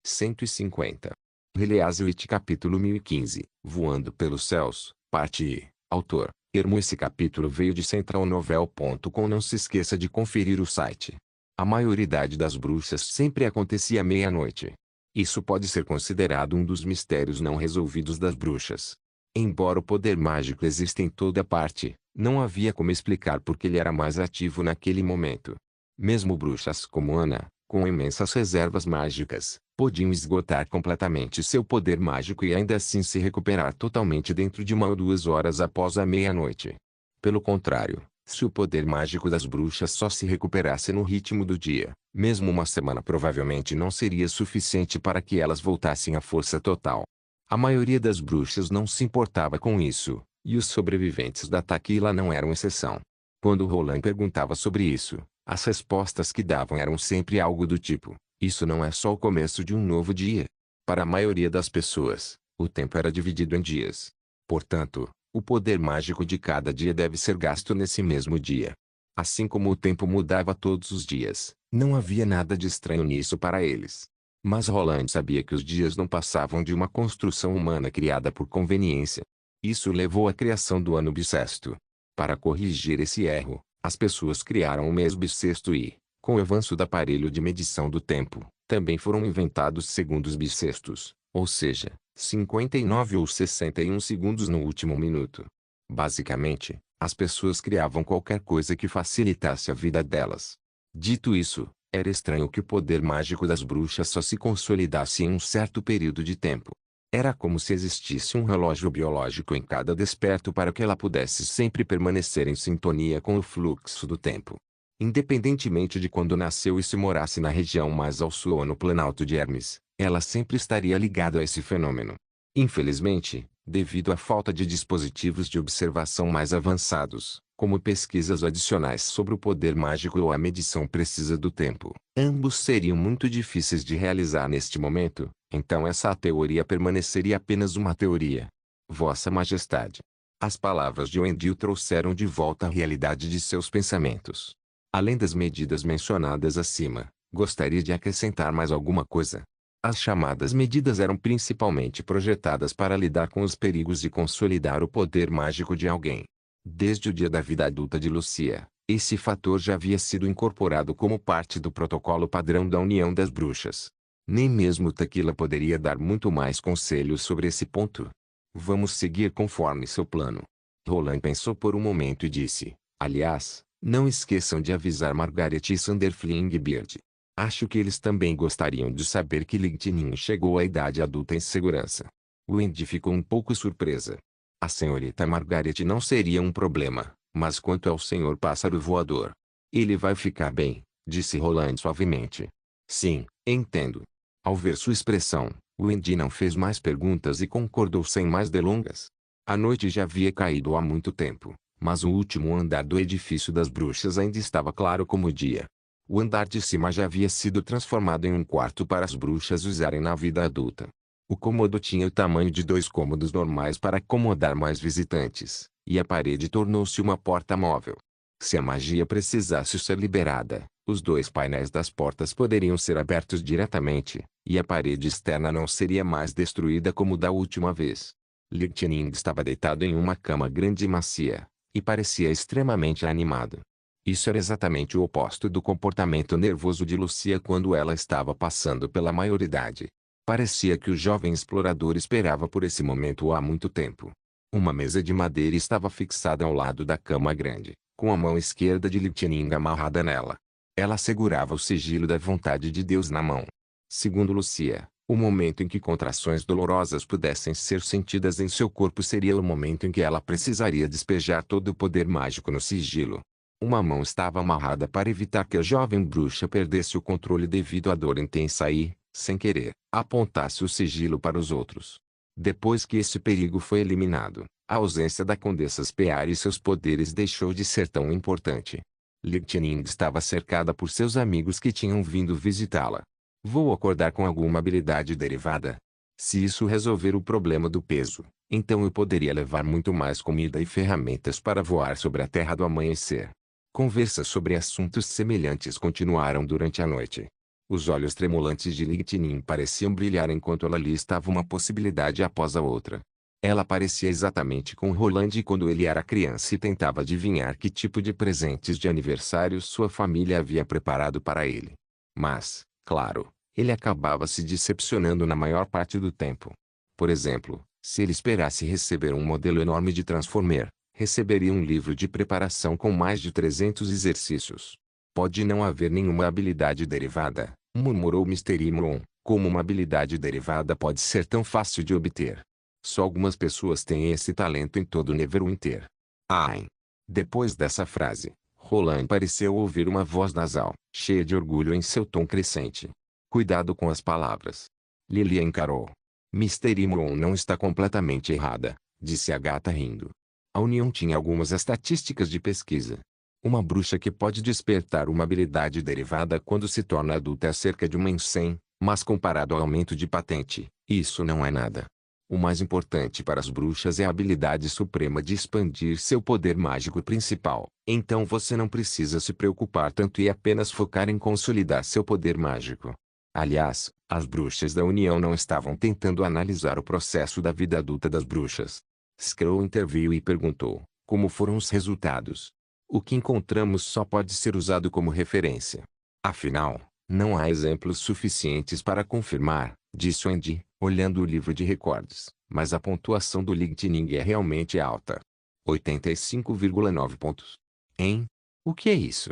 150. Release capítulo 1015, Voando pelos Céus, parte I. Autor, Hermo. Esse capítulo veio de centralnovel.com. Não se esqueça de conferir o site. A maioridade das bruxas sempre acontecia à meia-noite. Isso pode ser considerado um dos mistérios não resolvidos das bruxas. Embora o poder mágico exista em toda parte, não havia como explicar por que ele era mais ativo naquele momento. Mesmo bruxas como Ana, com imensas reservas mágicas, podiam esgotar completamente seu poder mágico e ainda assim se recuperar totalmente dentro de 1 ou 2 horas após a meia-noite. Pelo contrário, se o poder mágico das bruxas só se recuperasse no ritmo do dia, mesmo uma semana provavelmente não seria suficiente para que elas voltassem à força total. A maioria das bruxas não se importava com isso, e os sobreviventes da Taquila não eram exceção. Quando Roland perguntava sobre isso, as respostas que davam eram sempre algo do tipo: isso não é só o começo de um novo dia. Para a maioria das pessoas, o tempo era dividido em dias. Portanto, o poder mágico de cada dia deve ser gasto nesse mesmo dia. Assim como o tempo mudava todos os dias, não havia nada de estranho nisso para eles. Mas Roland sabia que os dias não passavam de uma construção humana criada por conveniência. Isso levou à criação do ano bissexto. Para corrigir esse erro, as pessoas criaram o mês bissexto e, com o avanço do aparelho de medição do tempo, também foram inventados segundos bissextos, ou seja, 59 ou 61 segundos no último minuto. Basicamente, as pessoas criavam qualquer coisa que facilitasse a vida delas. Dito isso, era estranho que o poder mágico das bruxas só se consolidasse em um certo período de tempo. Era como se existisse um relógio biológico em cada desperto para que ela pudesse sempre permanecer em sintonia com o fluxo do tempo. Independentemente de quando nasceu e se morasse na região mais ao sul ou no planalto de Hermes, ela sempre estaria ligada a esse fenômeno. Infelizmente, devido à falta de dispositivos de observação mais avançados, como pesquisas adicionais sobre o poder mágico ou a medição precisa do tempo, ambos seriam muito difíceis de realizar neste momento, então essa teoria permaneceria apenas uma teoria. Vossa Majestade. As palavras de Wendell trouxeram de volta a realidade de seus pensamentos. Além das medidas mencionadas acima, gostaria de acrescentar mais alguma coisa. As chamadas medidas eram principalmente projetadas para lidar com os perigos de consolidar o poder mágico de alguém. Desde o dia da vida adulta de Lucia, esse fator já havia sido incorporado como parte do protocolo padrão da União das Bruxas. Nem mesmo Taquila poderia dar muito mais conselhos sobre esse ponto. Vamos seguir conforme seu plano. Roland pensou por um momento e disse: aliás, não esqueçam de avisar Margaret e Sanderfling-Beard. Acho que eles também gostariam de saber que Lightning chegou à idade adulta em segurança. Wendy ficou um pouco surpresa. A senhorita Margaret não seria um problema, mas quanto ao senhor pássaro voador? Ele vai ficar bem, disse Roland suavemente. Sim, entendo. Ao ver sua expressão, Wendy não fez mais perguntas e concordou sem mais delongas. A noite já havia caído há muito tempo, mas o último andar do edifício das bruxas ainda estava claro como o dia. O andar de cima já havia sido transformado em um quarto para as bruxas usarem na vida adulta. O cômodo tinha o tamanho de 2 cômodos normais para acomodar mais visitantes, e a parede tornou-se uma porta móvel. Se a magia precisasse ser liberada, os 2 painéis das portas poderiam ser abertos diretamente, e a parede externa não seria mais destruída como da última vez. Lightning estava deitado em uma cama grande e macia, e parecia extremamente animado. Isso era exatamente o oposto do comportamento nervoso de Lucia quando ela estava passando pela maioridade. Parecia que o jovem explorador esperava por esse momento há muito tempo. Uma mesa de madeira estava fixada ao lado da cama grande, com a mão esquerda de Lightning amarrada nela. Ela segurava o sigilo da vontade de Deus na mão. Segundo Lucia, o momento em que contrações dolorosas pudessem ser sentidas em seu corpo seria o momento em que ela precisaria despejar todo o poder mágico no sigilo. Uma mão estava amarrada para evitar que a jovem bruxa perdesse o controle devido à dor intensa e, sem querer, apontasse o sigilo para os outros. Depois que esse perigo foi eliminado, a ausência da Condessa Spear e seus poderes deixou de ser tão importante. Lightning estava cercada por seus amigos que tinham vindo visitá-la. Vou acordar com alguma habilidade derivada. Se isso resolver o problema do peso, então eu poderia levar muito mais comida e ferramentas para voar sobre a terra do amanhecer. Conversas sobre assuntos semelhantes continuaram durante a noite. Os olhos tremulantes de Lightning pareciam brilhar enquanto ela listava uma possibilidade após a outra. Ela parecia exatamente com Roland quando ele era criança e tentava adivinhar que tipo de presentes de aniversário sua família havia preparado para ele. Mas, claro, ele acabava se decepcionando na maior parte do tempo. Por exemplo, se ele esperasse receber um modelo enorme de Transformer, receberia um livro de preparação com mais de 300 exercícios. Pode não haver nenhuma habilidade derivada, murmurou Mr. Imron, como uma habilidade derivada pode ser tão fácil de obter. Só algumas pessoas têm esse talento em todo o Neverwinter. Ai! Depois dessa frase, Roland pareceu ouvir uma voz nasal, cheia de orgulho em seu tom crescente. Cuidado com as palavras. Lilia encarou. Mr. Imron não está completamente errada, disse a gata rindo. A União tinha algumas estatísticas de pesquisa. Uma bruxa que pode despertar uma habilidade derivada quando se torna adulta é cerca de 1 em 100, mas comparado ao aumento de patente, isso não é nada. O mais importante para as bruxas é a habilidade suprema de expandir seu poder mágico principal. Então você não precisa se preocupar tanto e apenas focar em consolidar seu poder mágico. Aliás, as bruxas da União não estavam tentando analisar o processo da vida adulta das bruxas. Skrull interveio e perguntou, como foram os resultados? O que encontramos só pode ser usado como referência. Afinal, não há exemplos suficientes para confirmar, disse Andy, olhando o livro de recordes, mas a pontuação do Lightning é realmente alta. 85,9 pontos. Hein? O que é isso?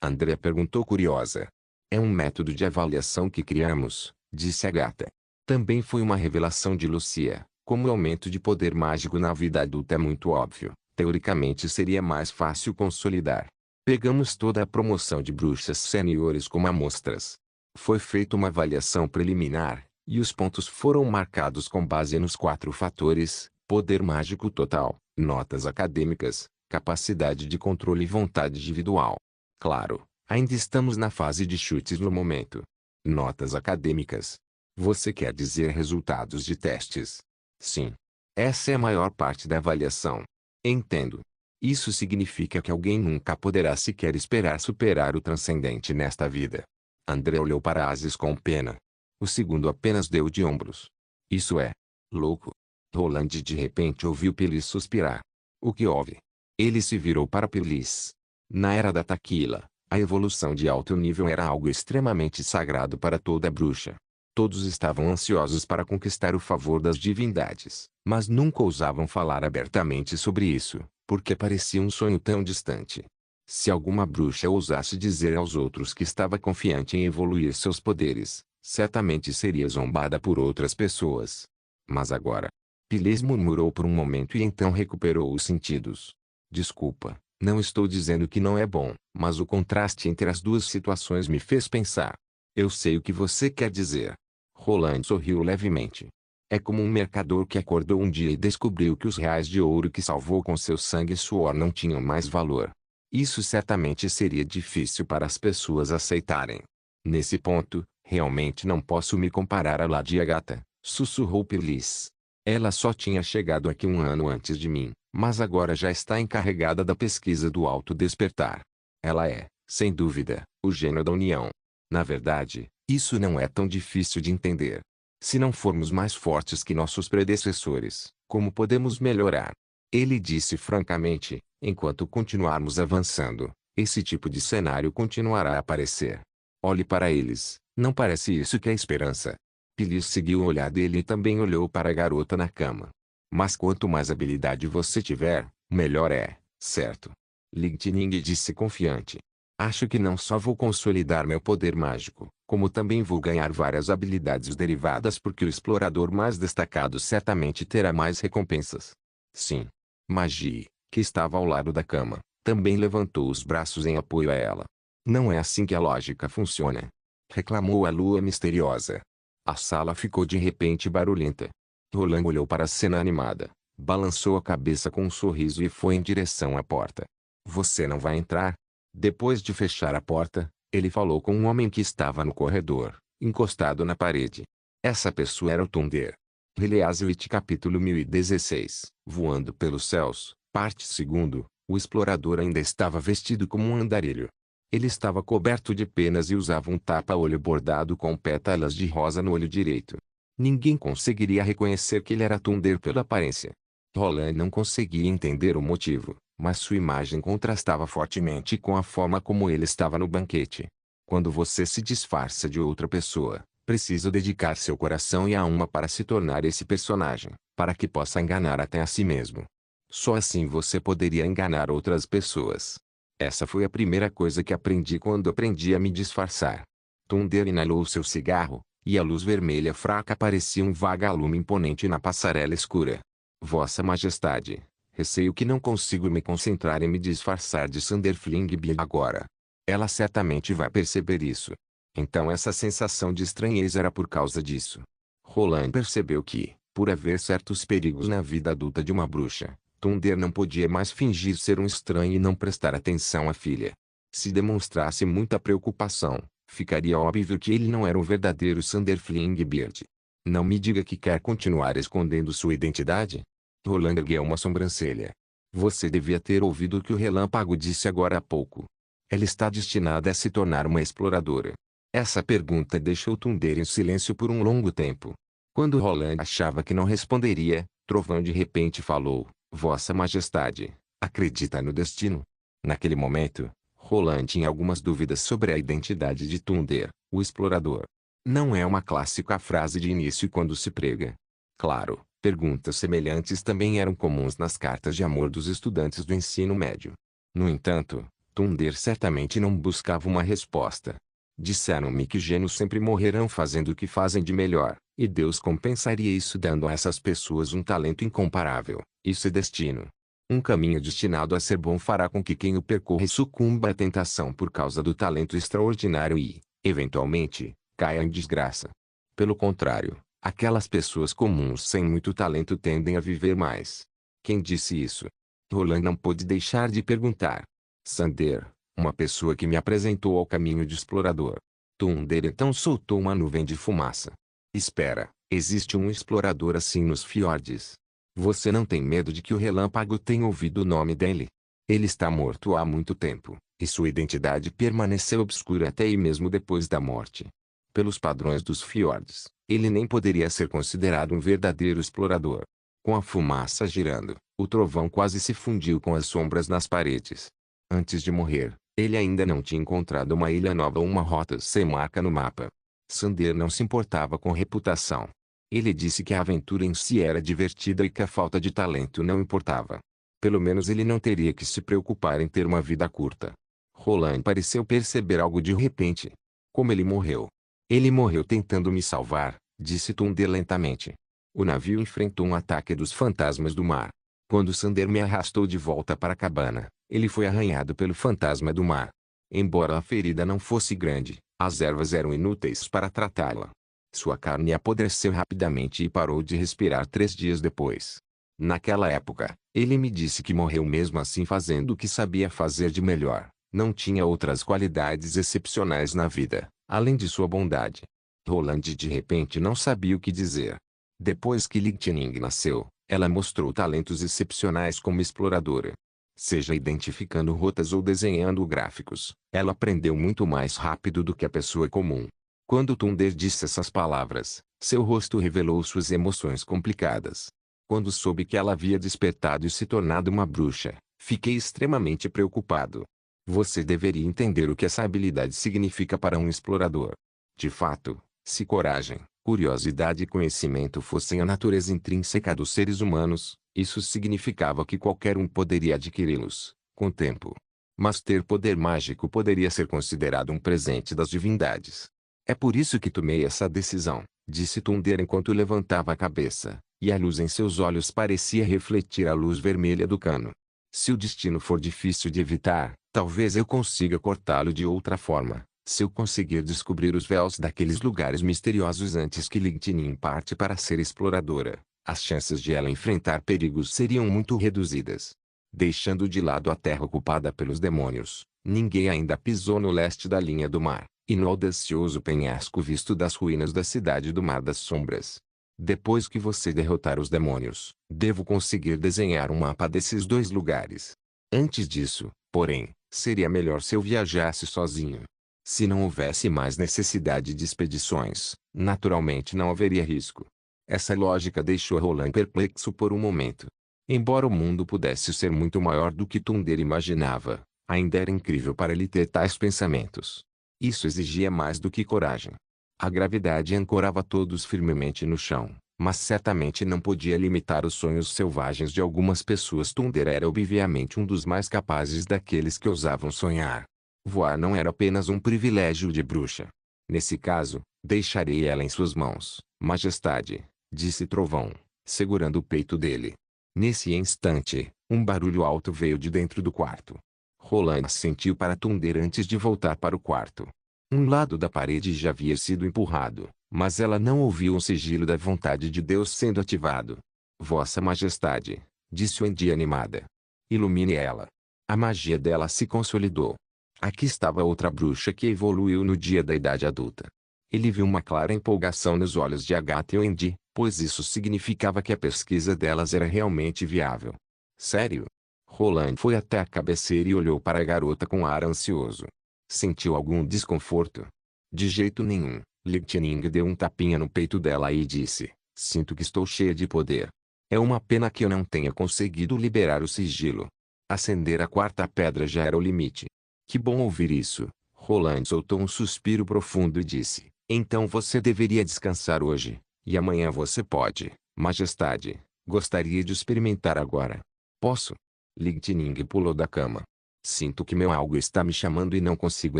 Andrea perguntou curiosa. É um método de avaliação que criamos, disse a gata. Também foi uma revelação de Lucia. Como o aumento de poder mágico na vida adulta é muito óbvio, teoricamente seria mais fácil consolidar. Pegamos toda a promoção de bruxas seniores como amostras. Foi feita uma avaliação preliminar, e os pontos foram marcados com base nos 4 fatores: poder mágico total, notas acadêmicas, capacidade de controle e vontade individual. Claro, ainda estamos na fase de chutes no momento. Notas acadêmicas. Você quer dizer resultados de testes? Sim. Essa é a maior parte da avaliação. Entendo. Isso significa que alguém nunca poderá sequer esperar superar o transcendente nesta vida. André olhou para Aziz com pena. O segundo apenas deu de ombros. Isso é louco. Roland de repente ouviu Pilis suspirar. O que houve? Ele se virou para Pilis. Na era da Taquila, a evolução de alto nível era algo extremamente sagrado para toda bruxa. Todos estavam ansiosos para conquistar o favor das divindades, mas nunca ousavam falar abertamente sobre isso, porque parecia um sonho tão distante. Se alguma bruxa ousasse dizer aos outros que estava confiante em evoluir seus poderes, certamente seria zombada por outras pessoas. Mas agora... Pilis murmurou por um momento e então recuperou os sentidos. Desculpa, não estou dizendo que não é bom, mas o contraste entre as duas situações me fez pensar. Eu sei o que você quer dizer. Roland sorriu levemente. É como um mercador que acordou um dia e descobriu que os reais de ouro que salvou com seu sangue e suor não tinham mais valor. Isso certamente seria difícil para as pessoas aceitarem. Nesse ponto, realmente não posso me comparar a Ladia Gata, sussurrou Pilis. Ela só tinha chegado aqui 1 ano antes de mim, mas agora já está encarregada da pesquisa do autodespertar. Ela é, sem dúvida, o gênio da União. Na verdade, isso não é tão difícil de entender. Se não formos mais fortes que nossos predecessores, como podemos melhorar? Ele disse francamente, enquanto continuarmos avançando, esse tipo de cenário continuará a aparecer. Olhe para eles, não parece isso que é esperança? Pilis seguiu o olhar dele e também olhou para a garota na cama. Mas quanto mais habilidade você tiver, melhor é, certo? Lightning disse confiante. Acho que não só vou consolidar meu poder mágico, como também vou ganhar várias habilidades derivadas porque o explorador mais destacado certamente terá mais recompensas. Sim. Magie, que estava ao lado da cama, também levantou os braços em apoio a ela. Não é assim que a lógica funciona. Reclamou a lua misteriosa. A sala ficou de repente barulhenta. Roland olhou para a cena animada, balançou a cabeça com um sorriso e foi em direção à porta. Você não vai entrar? Depois de fechar a porta, ele falou com um homem que estava no corredor, encostado na parede. Essa pessoa era o Thunder. Heliaswitch capítulo 1016, Voando pelos céus, parte 2. O explorador ainda estava vestido como um andarilho. Ele estava coberto de penas e usava um tapa-olho bordado com pétalas de rosa no olho direito. Ninguém conseguiria reconhecer que ele era Thunder pela aparência. Roland não conseguia entender o motivo, mas sua imagem contrastava fortemente com a forma como ele estava no banquete. Quando você se disfarça de outra pessoa, precisa dedicar seu coração e alma para se tornar esse personagem, para que possa enganar até a si mesmo. Só assim você poderia enganar outras pessoas. Essa foi a primeira coisa que aprendi quando aprendi a me disfarçar. Thunder inalou seu cigarro, e a luz vermelha fraca parecia um vagalume imponente na passarela escura. Vossa Majestade, receio que não consigo me concentrar em me disfarçar de Sander Flingbeard agora. Ela certamente vai perceber isso. Então essa sensação de estranheza era por causa disso. Roland percebeu que, por haver certos perigos na vida adulta de uma bruxa, Thunder não podia mais fingir ser um estranho e não prestar atenção à filha. Se demonstrasse muita preocupação, ficaria óbvio que ele não era um verdadeiro Sander Flingbeard. Não me diga que quer continuar escondendo sua identidade? Roland ergueu uma sobrancelha. Você devia ter ouvido o que o relâmpago disse agora há pouco. Ela está destinada a se tornar uma exploradora. Essa pergunta deixou Thunder em silêncio por um longo tempo. Quando Roland achava que não responderia, Trovão de repente falou: Vossa Majestade, acredita no destino? Naquele momento, Roland tinha algumas dúvidas sobre a identidade de Thunder, o explorador. Não é uma clássica frase de início quando se prega. Claro, perguntas semelhantes também eram comuns nas cartas de amor dos estudantes do ensino médio. No entanto, Thunder certamente não buscava uma resposta. Disseram-me que gênios sempre morrerão fazendo o que fazem de melhor, e Deus compensaria isso dando a essas pessoas um talento incomparável. Isso é destino. Um caminho destinado a ser bom fará com que quem o percorra sucumba à tentação por causa do talento extraordinário e, eventualmente, caia em desgraça. Pelo contrário, aquelas pessoas comuns sem muito talento tendem a viver mais. Quem disse isso? Roland não pôde deixar de perguntar. Sander, uma pessoa que me apresentou ao caminho de explorador. Thunder então soltou uma nuvem de fumaça. Espera, existe um explorador assim nos fiordes. Você não tem medo de que o relâmpago tenha ouvido o nome dele? Ele está morto há muito tempo, e sua identidade permaneceu obscura até e mesmo depois da morte. Pelos padrões dos fiordes, ele nem poderia ser considerado um verdadeiro explorador. Com a fumaça girando, o trovão quase se fundiu com as sombras nas paredes. Antes de morrer, ele ainda não tinha encontrado uma ilha nova ou uma rota sem marca no mapa. Sander não se importava com reputação. Ele disse que a aventura em si era divertida e que a falta de talento não importava. Pelo menos ele não teria que se preocupar em ter uma vida curta. Roland pareceu perceber algo de repente. Como ele morreu? Ele morreu tentando me salvar, disse Thunder lentamente. O navio enfrentou um ataque dos fantasmas do mar. Quando Sander me arrastou de volta para a cabana, ele foi arranhado pelo fantasma do mar. Embora a ferida não fosse grande, as ervas eram inúteis para tratá-la. Sua carne apodreceu rapidamente e parou de respirar 3 dias depois. Naquela época, ele me disse que morreu mesmo assim fazendo o que sabia fazer de melhor. Não tinha outras qualidades excepcionais na vida, além de sua bondade. Roland de repente não sabia o que dizer. Depois que Lightning nasceu, ela mostrou talentos excepcionais como exploradora. Seja identificando rotas ou desenhando gráficos, ela aprendeu muito mais rápido do que a pessoa comum. Quando Thunder disse essas palavras, seu rosto revelou suas emoções complicadas. Quando soube que ela havia despertado e se tornado uma bruxa, fiquei extremamente preocupado. Você deveria entender o que essa habilidade significa para um explorador. De fato, se coragem, curiosidade e conhecimento fossem a natureza intrínseca dos seres humanos, isso significava que qualquer um poderia adquiri-los, com o tempo. Mas ter poder mágico poderia ser considerado um presente das divindades. É por isso que tomei essa decisão, disse Thunder enquanto levantava a cabeça, e a luz em seus olhos parecia refletir a luz vermelha do cano. Se o destino for difícil de evitar, talvez eu consiga cortá-lo de outra forma. Se eu conseguir descobrir os véus daqueles lugares misteriosos antes que Lightning parte para ser exploradora, as chances de ela enfrentar perigos seriam muito reduzidas. Deixando de lado a terra ocupada pelos demônios, ninguém ainda pisou no leste da linha do mar, e no audacioso penhasco visto das ruínas da cidade do Mar das Sombras. Depois que você derrotar os demônios, devo conseguir desenhar um mapa desses 2 lugares. Antes disso, porém, Seria melhor se eu viajasse sozinho. Se não houvesse mais necessidade de expedições, naturalmente não haveria risco. Essa lógica deixou Roland perplexo por um momento. Embora o mundo pudesse ser muito maior do que Thunder imaginava, ainda era incrível para ele ter tais pensamentos. Isso exigia mais do que coragem. A gravidade ancorava todos firmemente no chão, mas certamente não podia limitar os sonhos selvagens de algumas pessoas. Thunder era obviamente um dos mais capazes daqueles que ousavam sonhar. Voar não era apenas um privilégio de bruxa. Nesse caso, deixarei ela em suas mãos, Majestade, disse Trovão, segurando o peito dele. Nesse instante, um barulho alto veio de dentro do quarto. Roland assentiu para Thunder antes de voltar para o quarto. Um lado da parede já havia sido empurrado, mas ela não ouviu o sigilo da vontade de Deus sendo ativado. Vossa Majestade, disse Wendy animada. Ilumine ela. A magia dela se consolidou. Aqui estava outra bruxa que evoluiu no dia da idade adulta. Ele viu uma clara empolgação nos olhos de Agatha e Wendy, pois isso significava que a pesquisa delas era realmente viável. Sério? Roland foi até a cabeceira e olhou para a garota com ar ansioso. Sentiu algum desconforto? De jeito nenhum. Lightning deu um tapinha no peito dela e disse: Sinto que estou cheia de poder. É uma pena que eu não tenha conseguido liberar o sigilo. Acender a quarta pedra já era o limite. Que bom ouvir isso. Roland soltou um suspiro profundo e disse: Então você deveria descansar hoje, e amanhã você pode, Majestade. Gostaria de experimentar agora. Posso? Lightning pulou da cama. Sinto que meu algo está me chamando e não consigo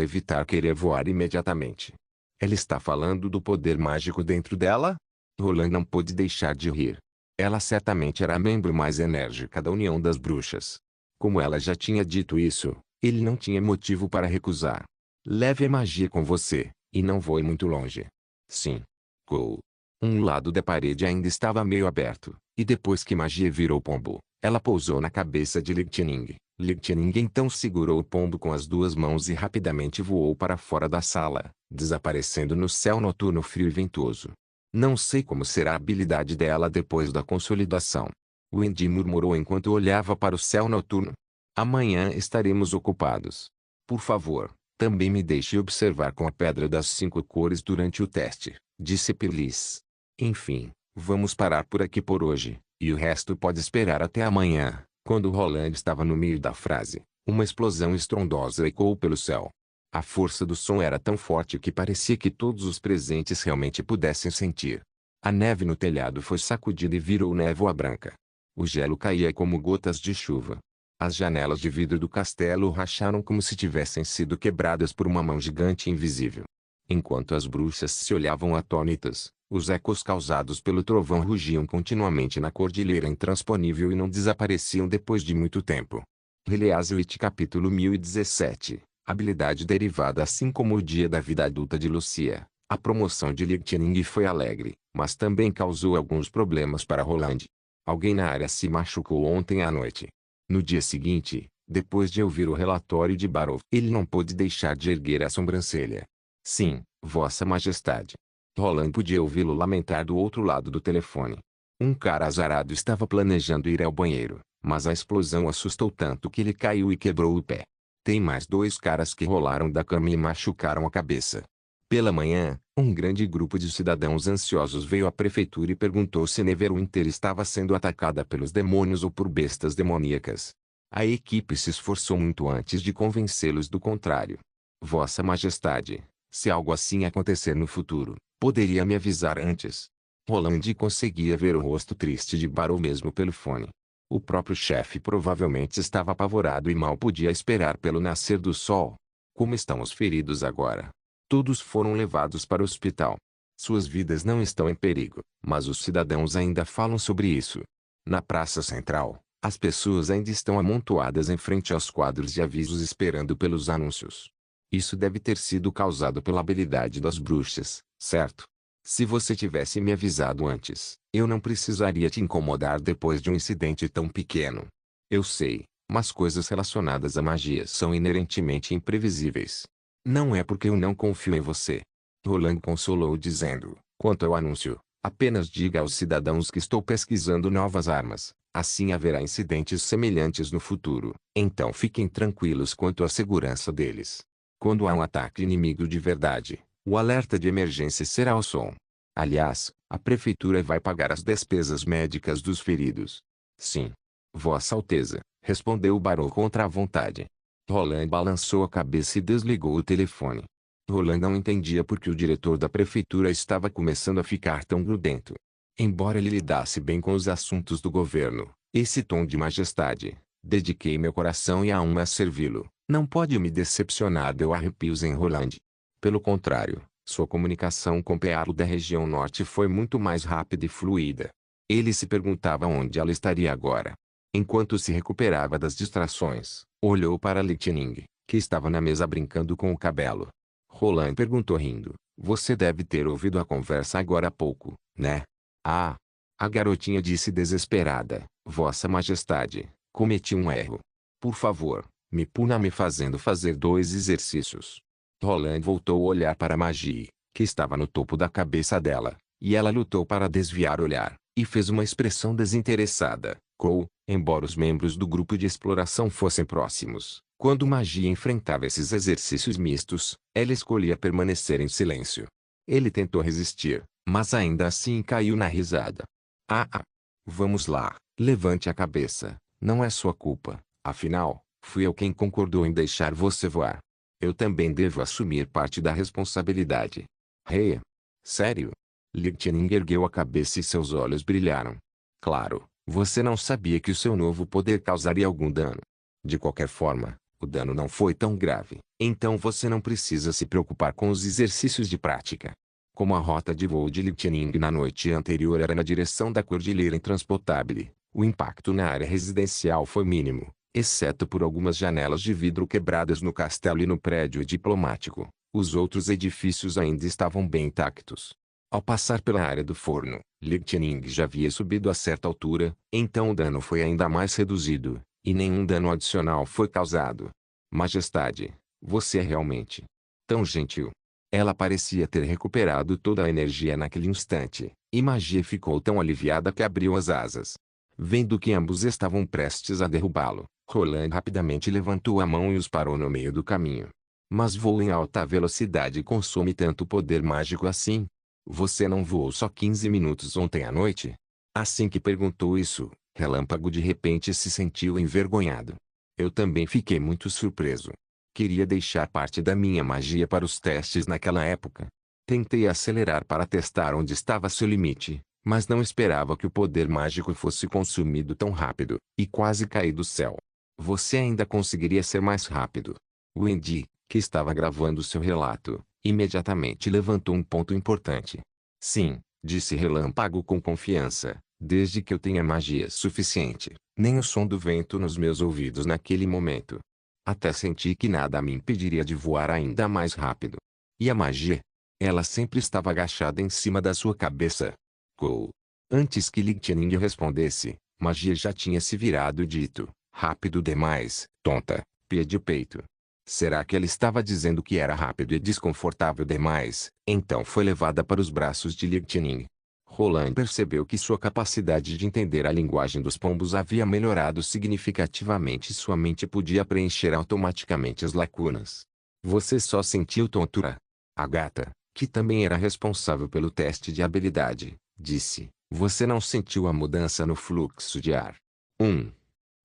evitar querer voar imediatamente. Ela está falando do poder mágico dentro dela? Roland não pôde deixar de rir. Ela certamente era a membro mais enérgica da União das Bruxas. Como ela já tinha dito isso, ele não tinha motivo para recusar. Leve a magia com você, e não voe muito longe. Sim. Go. Um lado da parede ainda estava meio aberto, e depois que magia virou pombo, ela pousou na cabeça de Lightning. Lightning então segurou o pombo com as duas mãos e rapidamente voou para fora da sala, desaparecendo no céu noturno frio e ventoso. Não sei como será a habilidade dela depois da consolidação. Wendy murmurou enquanto olhava para o céu noturno. Amanhã estaremos ocupados. Por favor, também me deixe observar com a pedra das 5 cores durante o teste, disse Perlis. Enfim, vamos parar por aqui por hoje, e o resto pode esperar até amanhã. Quando Roland estava no meio da frase, uma explosão estrondosa ecoou pelo céu. A força do som era tão forte que parecia que todos os presentes realmente pudessem sentir. A neve no telhado foi sacudida e virou névoa branca. O gelo caía como gotas de chuva. As janelas de vidro do castelo racharam como se tivessem sido quebradas por uma mão gigante e invisível. Enquanto as bruxas se olhavam atônitas, os ecos causados pelo trovão rugiam continuamente na cordilheira intransponível e não desapareciam depois de muito tempo. Heliaswitch capítulo 1017. Habilidade derivada. Assim como o dia da vida adulta de Lucia, a promoção de Lightning foi alegre, mas também causou alguns problemas para Roland. Alguém na área se machucou ontem à noite. No dia seguinte, depois de ouvir o relatório de Barov, ele não pôde deixar de erguer a sobrancelha. Sim, Vossa Majestade. Roland podia ouvi-lo lamentar do outro lado do telefone. Um cara azarado estava planejando ir ao banheiro, mas a explosão assustou tanto que ele caiu e quebrou o pé. Tem mais 2 caras que rolaram da cama e machucaram a cabeça. Pela manhã, um grande grupo de cidadãos ansiosos veio à prefeitura e perguntou se Neverwinter estava sendo atacada pelos demônios ou por bestas demoníacas. A equipe se esforçou muito antes de convencê-los do contrário. Vossa Majestade, se algo assim acontecer no futuro, poderia me avisar antes. Roland conseguia ver o rosto triste de Barrow mesmo pelo fone. O próprio chefe provavelmente estava apavorado e mal podia esperar pelo nascer do sol. Como estão os feridos agora? Todos foram levados para o hospital. Suas vidas não estão em perigo, mas os cidadãos ainda falam sobre isso. Na praça central, as pessoas ainda estão amontoadas em frente aos quadros de avisos esperando pelos anúncios. Isso deve ter sido causado pela habilidade das bruxas, certo? Se você tivesse me avisado antes, eu não precisaria te incomodar depois de um incidente tão pequeno. Eu sei, mas coisas relacionadas à magia são inerentemente imprevisíveis. Não é porque eu não confio em você. Roland consolou dizendo, quanto ao anúncio, apenas diga aos cidadãos que estou pesquisando novas armas, Assim haverá incidentes semelhantes no futuro. Então fiquem tranquilos quanto à segurança deles. Quando há um ataque inimigo de verdade, o alerta de emergência será o som. Aliás, a prefeitura vai pagar as despesas médicas dos feridos. Sim. Vossa Alteza, respondeu o barão contra a vontade. Roland balançou a cabeça e desligou o telefone. Roland não entendia por que o diretor da prefeitura estava começando a ficar tão grudento. Embora ele lidasse bem com os assuntos do governo, esse tom de majestade, dediquei meu coração e a alma a servi-lo, não pode me decepcionar, deu arrepios em Roland. Pelo contrário, sua comunicação com Pearl da região norte foi muito mais rápida e fluida. Ele se perguntava onde ela estaria agora. Enquanto se recuperava das distrações, olhou para Li Qining, que estava na mesa brincando com o cabelo. Roland perguntou rindo, você deve ter ouvido a conversa agora há pouco, né? Ah! A garotinha disse desesperada, Vossa Majestade, cometi um erro. Por favor, me puna me fazendo fazer 2 exercícios. Roland voltou a olhar para Magie, que estava no topo da cabeça dela, e ela lutou para desviar o olhar, e fez uma expressão desinteressada. Embora os membros do grupo de exploração fossem próximos, quando Magie enfrentava esses exercícios mistos, ela escolhia permanecer em silêncio. Ele tentou resistir, mas ainda assim caiu na risada. Vamos lá, levante a cabeça, não é sua culpa, afinal, fui eu quem concordou em deixar você voar. Eu também devo assumir parte da responsabilidade. Sério? Li Qining ergueu a cabeça e seus olhos brilharam. Claro, você não sabia que o seu novo poder causaria algum dano. De qualquer forma, o dano não foi tão grave, então você não precisa se preocupar com os exercícios de prática. Como a rota de voo de Li Qining na noite anterior era na direção da Cordilheira Intranspotável, o impacto na área residencial foi mínimo, exceto por algumas janelas de vidro quebradas no castelo e no prédio diplomático. Os outros edifícios ainda estavam bem intactos. Ao passar pela área do forno, Li Qining já havia subido a certa altura, então o dano foi ainda mais reduzido, e nenhum dano adicional foi causado. Majestade, você é realmente tão gentil. Ela parecia ter recuperado toda a energia naquele instante, e Magie ficou tão aliviada que abriu as asas. Vendo que ambos estavam prestes a derrubá-lo, Roland rapidamente levantou a mão e os parou no meio do caminho. Mas voo em alta velocidade consome tanto poder mágico assim? Você não voou só 15 minutos ontem à noite? Assim que perguntou isso, Relâmpago de repente se sentiu envergonhado. Eu também fiquei muito surpreso. Queria deixar parte da minha magia para os testes naquela época. Tentei acelerar para testar onde estava seu limite, mas não esperava que o poder mágico fosse consumido tão rápido, e quase caí do céu. Você ainda conseguiria ser mais rápido. Wendy, que estava gravando seu relato, imediatamente levantou um ponto importante. Sim, disse Relâmpago com confiança, desde que eu tenha magia suficiente, nem o som do vento nos meus ouvidos naquele momento. Até senti que nada me impediria de voar ainda mais rápido. E a magia? Ela sempre estava agachada em cima da sua cabeça. Antes que Li Qining respondesse, Magia já tinha se virado e dito, rápido demais, tonta, pé de peito. Será que ela estava dizendo que era rápido e desconfortável demais? Então foi levada para os braços de Li Qining. Roland percebeu que sua capacidade de entender a linguagem dos pombos havia melhorado significativamente e sua mente podia preencher automaticamente as lacunas. Você só sentiu tontura. A gata, que também era responsável pelo teste de habilidade, disse, você não sentiu a mudança no fluxo de ar.